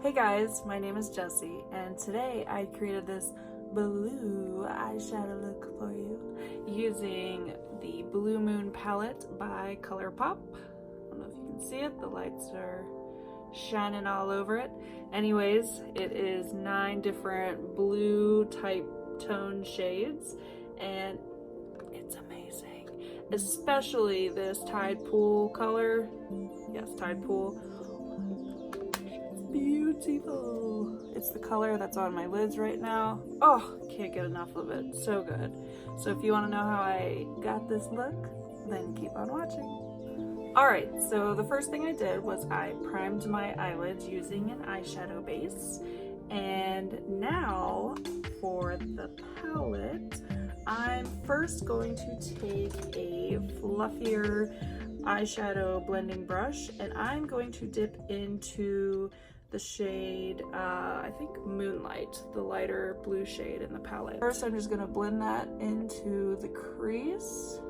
Hey guys, my name is Jessie, and today I created this blue eyeshadow look for you using the Blue Moon palette by Colourpop. I don't know if you can see it, the lights are shining all over it. Anyways, it is 9 different blue type tone shades, and it's amazing. Especially this Tide Pool color. Yes, Tide Pool. Beautiful. It's the color that's on my lids right now. Oh, can't get enough of it. So good. So if you want to know how I got this look, then keep on watching. Alright, so the first thing I did was I primed my eyelids using an eyeshadow base. And now for the palette, I'm first going to take a fluffier eyeshadow blending brush, and I'm going to dip into the shade, I think Moonlight, the lighter blue shade in the palette. First, I'm just gonna blend that into the crease.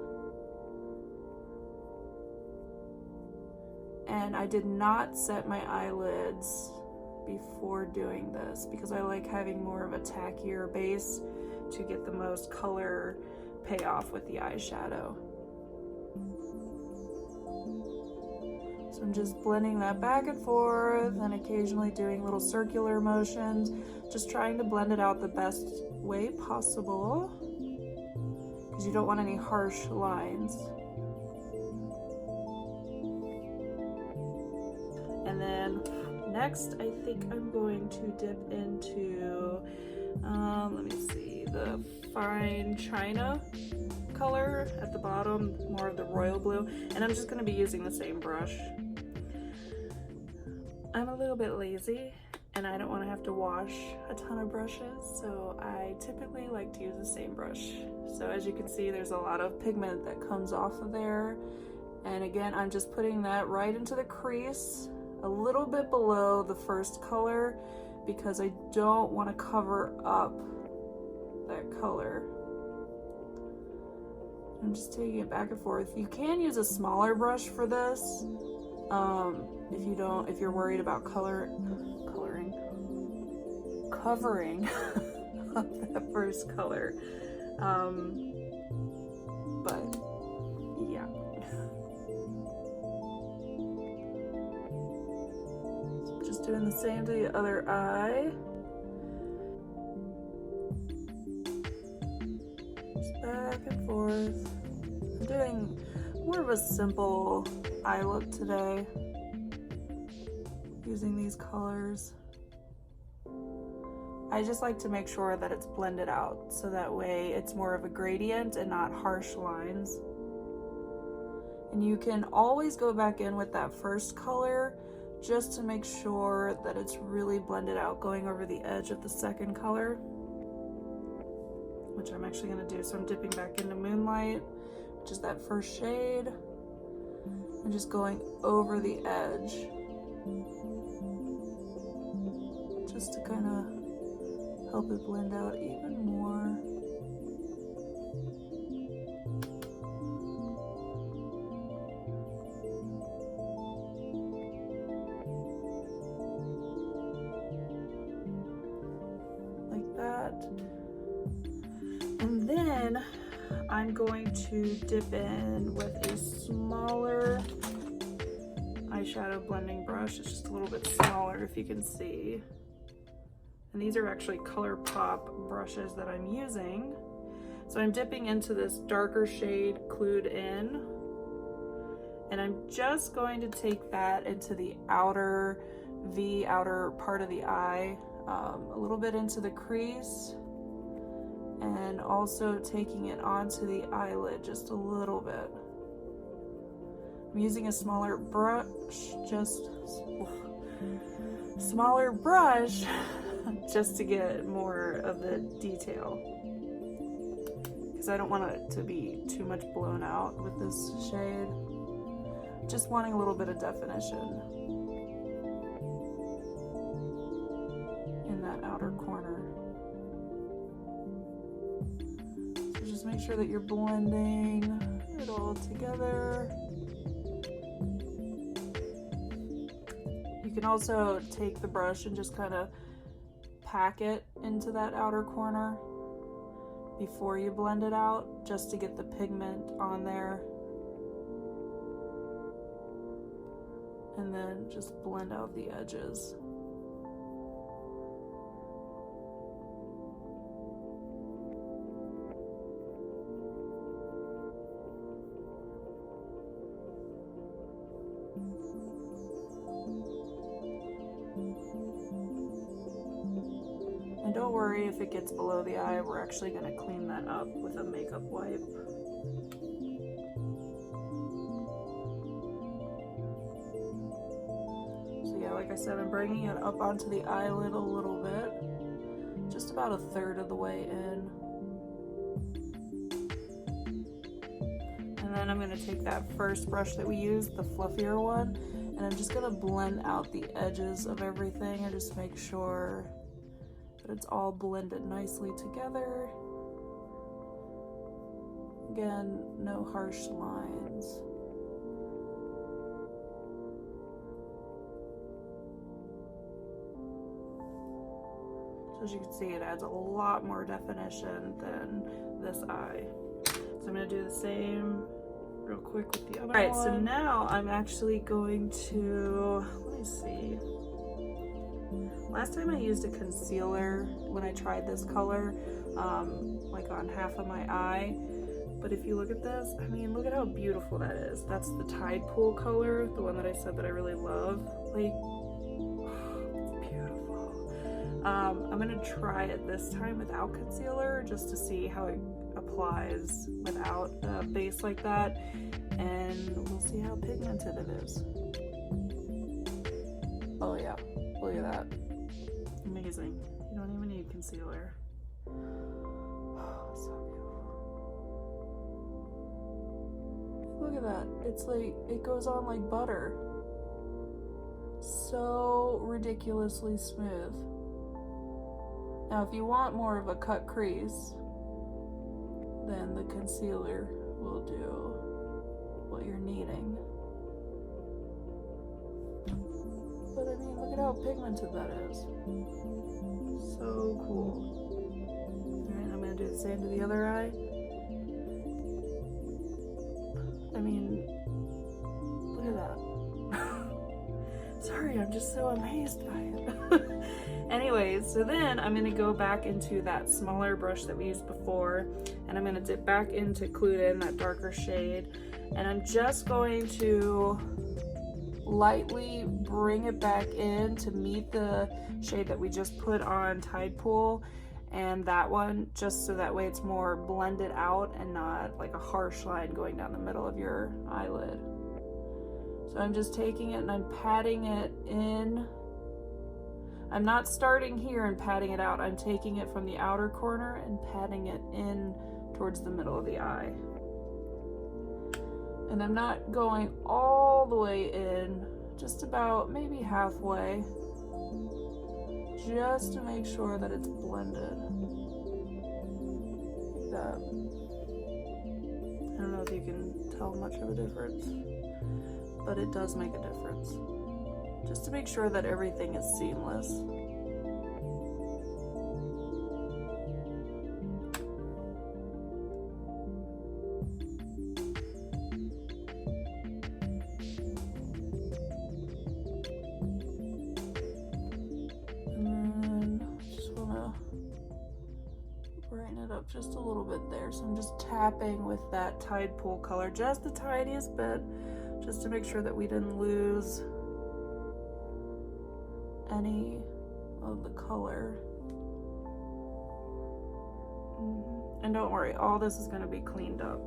And I did not set my eyelids before doing this because I like having more of a tackier base to get the most color payoff with the eyeshadow. So I'm just blending that back and forth and occasionally doing little circular motions, just trying to blend it out the best way possible because you don't want any harsh lines. And then next, I think I'm going to dip into, let me see, the Fine China color at the bottom, more of the royal blue, and I'm just going to be using the same brush. I'm a little bit lazy and I don't want to have to wash a ton of brushes, so I typically like to use the same brush. So as you can see, there's a lot of pigment that comes off of there, and again, I'm just putting that right into the crease, a little bit below the first color, because I don't want to cover up that color. I'm just taking it back and forth. You can use a smaller brush for this, if you're worried about covering up that first color. But yeah. So just doing the same to the other eye. Just back and forth. I'm doing more of a simple eye look today, using these colors. I just like to make sure that it's blended out so that way it's more of a gradient and not harsh lines. And you can always go back in with that first color just to make sure that it's really blended out going over the edge of the second color, which I'm actually going to do. So I'm dipping back into Moonlight, which is that first shade, and just going over the edge just to kind of help it blend out even more. Like that. And then I'm going to dip in with a smaller eyeshadow blending brush. It's just a little bit smaller, if you can see. And these are actually Colourpop brushes that I'm using. So I'm dipping into this darker shade, Clued In. And I'm just going to take that into the outer part of the eye, a little bit into the crease, and also taking it onto the eyelid just a little bit. I'm using a smaller brush, just to get more of the detail, because I don't want it to be too much blown out with this shade. Just wanting a little bit of definition in that outer corner. So just make sure that you're blending it all together. can also take the brush and just kind of pack it into that outer corner before you blend it out, just to get the pigment on there. And then just blend out the edges. And don't worry if it gets below the eye, we're actually going to clean that up with a makeup wipe. So yeah, like I said, I'm bringing it up onto the eyelid a little bit, just about a third of the way in. And then I'm going to take that first brush that we used, the fluffier one, and I'm just going to blend out the edges of everything and just make sure that it's all blended nicely together. Again, no harsh lines. So as you can see, it adds a lot more definition than this eye. So I'm gonna do the same real quick with the other one. All right, so now I'm actually going to, let me see. Last time I used a concealer when I tried this color, like on half of my eye. But if you look at this, I mean, look at how beautiful that is. That's the Tide Pool color, the one that I said that I really love. Like, it's beautiful. I'm gonna try it this time without concealer, just to see how it applies without a base like that. And we'll see how pigmented it is. Oh yeah, look at that. Amazing. You don't even need concealer. Oh, so beautiful. Look at that. It's like, it goes on like butter. So ridiculously smooth. Now, if you want more of a cut crease, then the concealer will do what you're needing. But I mean, look at how pigmented that is. So cool. Alright, I'm gonna do the same to the other eye. I mean, look at that. Sorry, I'm just so amazed by it. Anyways, so then I'm gonna go back into that smaller brush that we used before, and I'm gonna dip back into Clued In, that darker shade, and I'm just going to lightly bring it back in to meet the shade that we just put on Tide Pool and that one, just so that way it's more blended out and not like a harsh line going down the middle of your eyelid. So I'm just taking it and I'm patting it in. I'm not starting here and patting it out. I'm taking it from the outer corner and patting it in towards the middle of the eye. And I'm not going all the way in, just about maybe halfway, just to make sure that it's blended. Like that. I don't know if you can tell much of a difference, but it does make a difference. Just to make sure that everything is seamless. Just a little bit there, so I'm just tapping with that Tide Pool color, just the tiniest bit, just to make sure that we didn't lose any of the color. And don't worry, all this is going to be cleaned up.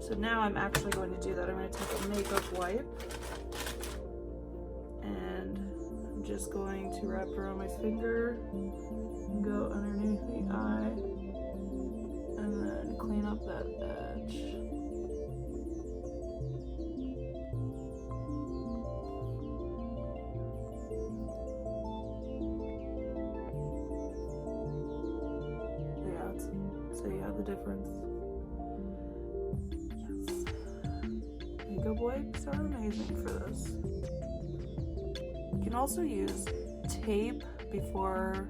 So now I'm actually going to do that. I'm going to take a makeup wipe and I'm just going to wrap it around my finger and go underneath the eye. And then clean up that edge. Yeah, so you have the difference. Yes. Makeup wipes are amazing for this. can also use tape before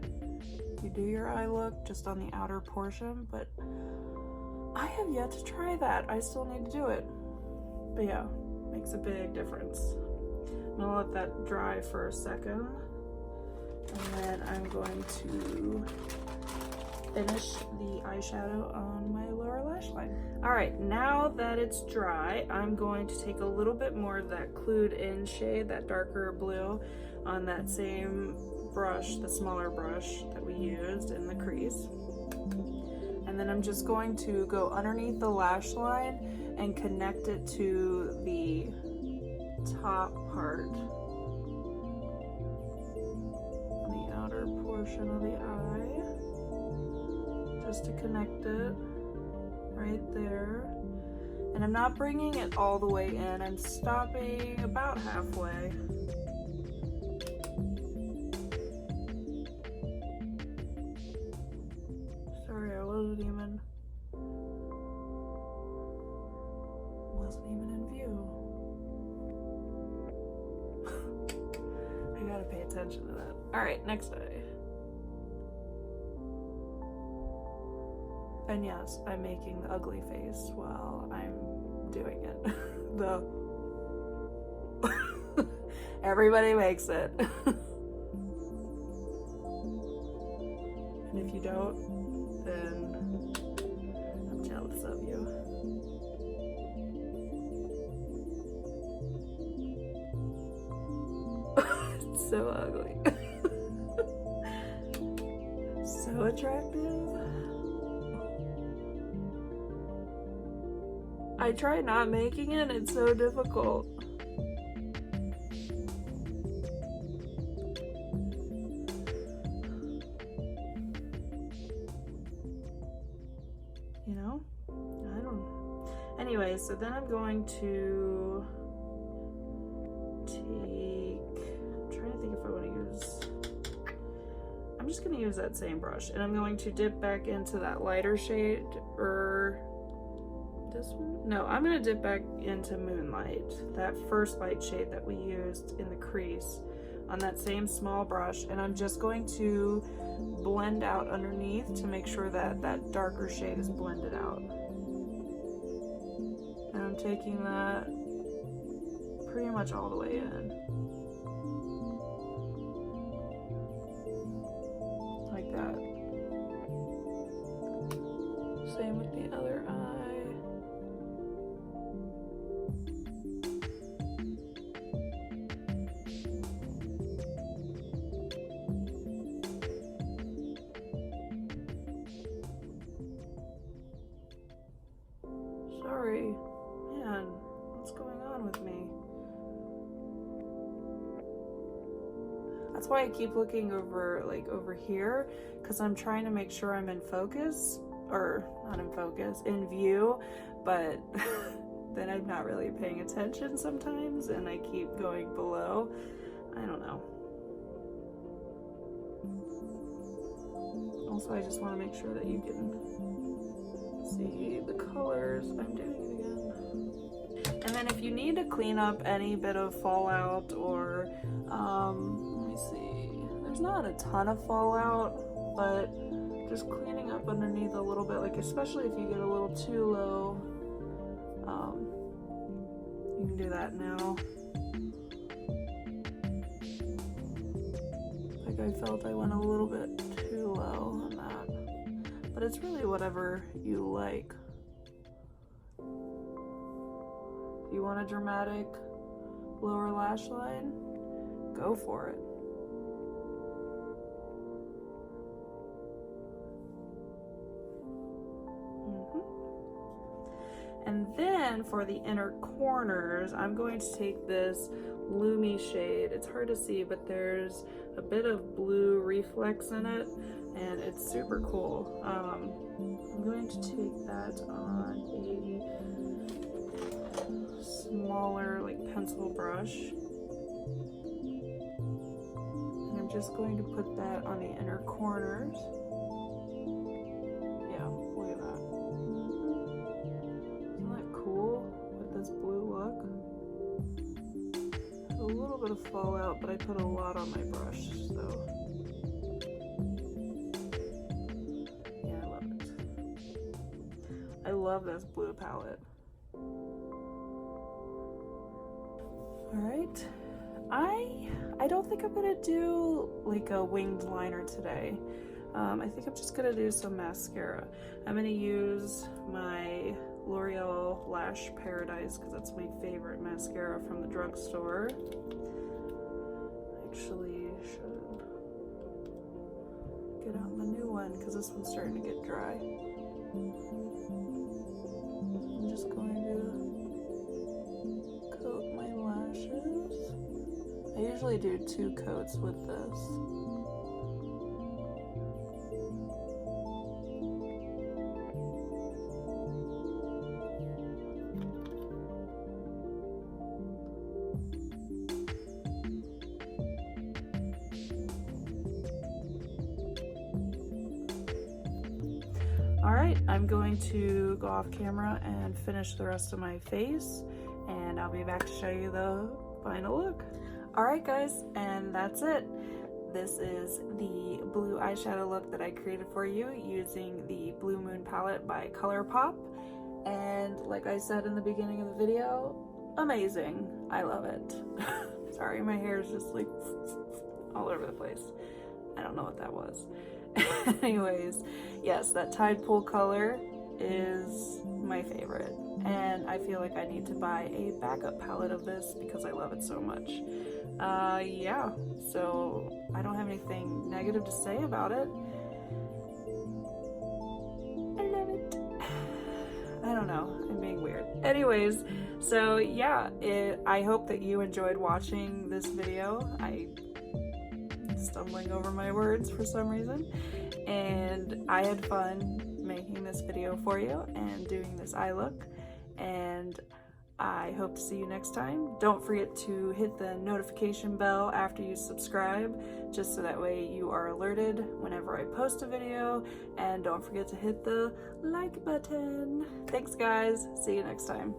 you do your eye look, just on the outer portion, but I have yet to try that. I still need to do it. But yeah, makes a big difference. I'm gonna let that dry for a second, and then I'm going to finish the eyeshadow on my lower lash line. All right, now that it's dry, I'm going to take a little bit more of that Clued In shade, that darker blue, on that same brush, the smaller brush that we used in the crease. And then I'm just going to go underneath the lash line and connect it to the top part, on the outer portion of the eye, just to connect it right there. And I'm not bringing it all the way in, I'm stopping about halfway. Sorry, I wasn't even in view. I gotta pay attention to that. All right, next eye. And yes, I'm making the ugly face while I'm doing it. Everybody makes it. And if you don't, then I'm jealous of you. It's so ugly. So attractive. I try not making it, it's so difficult. You know? I don't know. Anyway, so then I'm going to take, I'm trying to think if I want to use, I'm just going to use that same brush, and I'm going to dip back into that lighter shade, or this one? No, I'm going to dip back into Moonlight, that first light shade that we used in the crease, on that same small brush, and I'm just going to blend out underneath to make sure that that darker shade is blended out. And I'm taking that pretty much all the way in. Like that. Same with the other eye. Sorry, man, what's going on with me? That's why I keep looking over, like over here, because I'm trying to make sure I'm in focus, or not in focus, in view, but then I'm not really paying attention sometimes, and I keep going below. I don't know. Also, I just want to make sure that you can see the colors. I'm doing it again. And then if you need to clean up any bit of fallout, or let me see, there's not a ton of fallout, but just cleaning up underneath a little bit, like especially if you get a little too low, you can do that now. Like I felt I went a little bit too low on that. But it's really whatever you like. If you want a dramatic lower lash line, go for it. And then for the inner corners, I'm going to take this Lumi shade. It's hard to see, but there's a bit of blue reflex in it, and it's super cool. I'm going to take that on a smaller, like, pencil brush, and I'm just going to put that on the inner corners. Yeah, look at that. Isn't that cool with this blue look? A little bit of fall out, but I put a lot on my brush, so yeah, I love it. I love this blue palette. Alright, I don't think I'm gonna do like a winged liner today. I think I'm just gonna do some mascara. I'm gonna use my L'Oreal Lash Paradise because that's my favorite mascara from the drugstore. Actually, should get out my new one because this one's starting to get dry. I'm just going to coat my lashes. I usually do 2 coats with this. Alright, I'm going to go off camera and finish the rest of my face, and I'll be back to show you the final look. Alright guys, and that's it. This is the blue eyeshadow look that I created for you using the Blue Moon palette by Colourpop. And like I said in the beginning of the video, amazing. I love it. Sorry, my hair is just like all over the place. I don't know what that was. Anyways, yes, that Tide Pool color is my favorite, and I feel like I need to buy a backup palette of this because I love it so much. Yeah, so I don't have anything negative to say about it. I love it. I don't know, I'm being weird. Anyways, so yeah, I hope that you enjoyed watching this video. I'm stumbling over my words for some reason, and I had fun making this video for you and doing this eye look, and I hope to see you next time. Don't forget to hit the notification bell after you subscribe, just so that way you are alerted whenever I post a video, and don't forget to hit the like button. Thanks guys, see you next time.